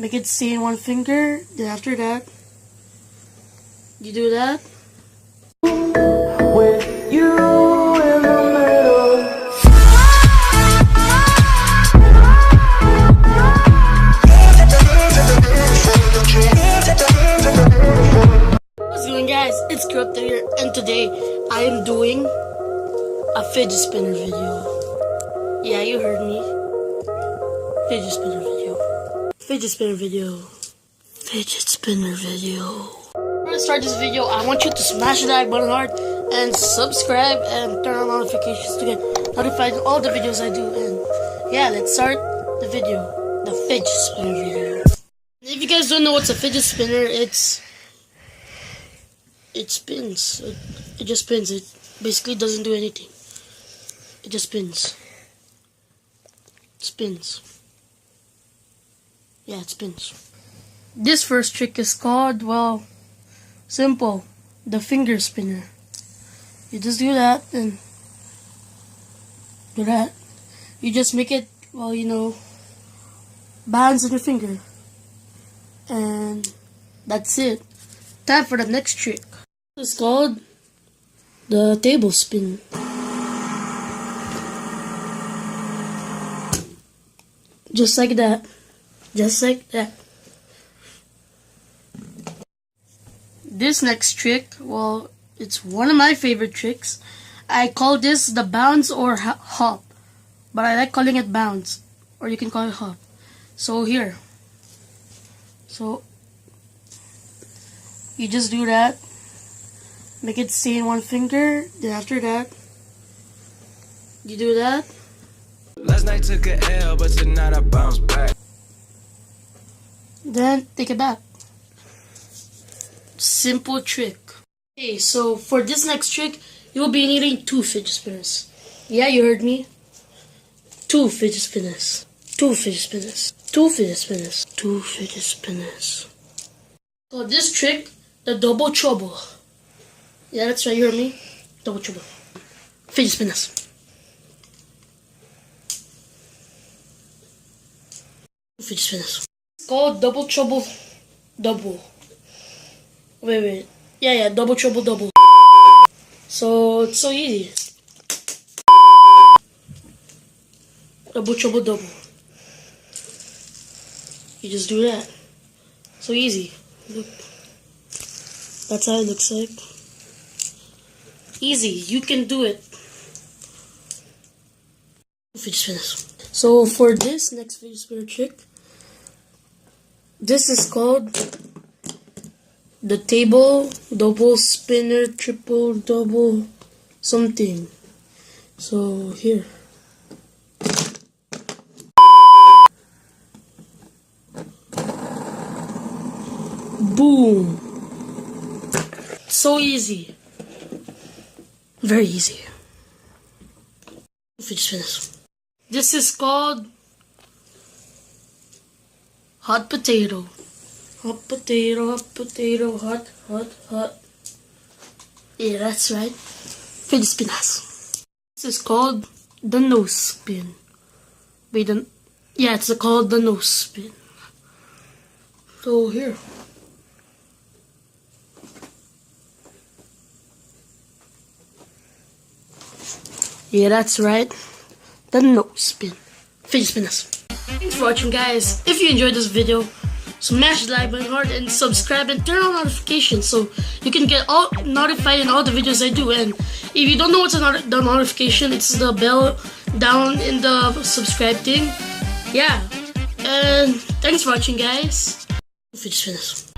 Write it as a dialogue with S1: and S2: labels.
S1: Make it stay in one finger. Then after that, you do that.
S2: With you in the middle.
S1: What's going, guys? It's Corrupt here, and today I am doing a fidget spinner video. Yeah, you heard me. Fidget spinner video. Fidget spinner video. Fidget spinner video. Before I start this video, I want you to smash the like button hard and subscribe and turn on notifications to get notified of all the videos I do. And yeah, let's start the video. The fidget spinner video. If you guys don't know what's a fidget spinner, it spins. It just spins. It basically doesn't do anything. It just spins. It spins. Yeah, it spins. This first trick is called, well, simple, the finger spinner. You just do that and do that. You just make it, well, you know, bounce on your finger. And that's it. Time for the next trick. It's called the table spin. Just like that. Just like that. This next trick, well, it's one of my favorite tricks. I call this the bounce or hop, but I like calling it bounce, or you can call it hop. So here. So you just do that. Make it stay in one finger. Then after that, you do that.
S2: Last night took a L, but tonight I bounce back.
S1: Then take it back. Simple trick. Okay, so for this next trick, you will be needing 2 fidget spinners. Yeah, you heard me. 2 fidget spinners. 2 fidget spinners. 2 fidget spinners. 2 fidget spinners. So this trick, the double trouble. Yeah, that's right, you heard me. Double trouble. Fidget spinners. Fidget spinners. It's called double trouble. Double. Wait. Yeah, double trouble double. So it's so easy. Double trouble double. You just do that. So easy. Look. That's how it looks like. Easy. You can do it. Fidget spinners. So for this next fidget spinner trick, this is called the table double spinner triple double something. So here. Boom. So easy. Very easy. Fidget spinners. This is called hot potato. Hot potato, hot. Yeah, that's right. Fidget spinners. This is called the nose spin. Yeah, it's called the nose spin. So here. Yeah, that's right. The nose spin. Fidget spinners. Thanks for watching, guys. If you enjoyed this video, smash the like button hard and subscribe and turn on notifications so you can get all notified in all the videos I do. And if you don't know what's the notification, it's the bell down in the subscribe thing. Yeah. And thanks for watching, guys. Fidget spinners.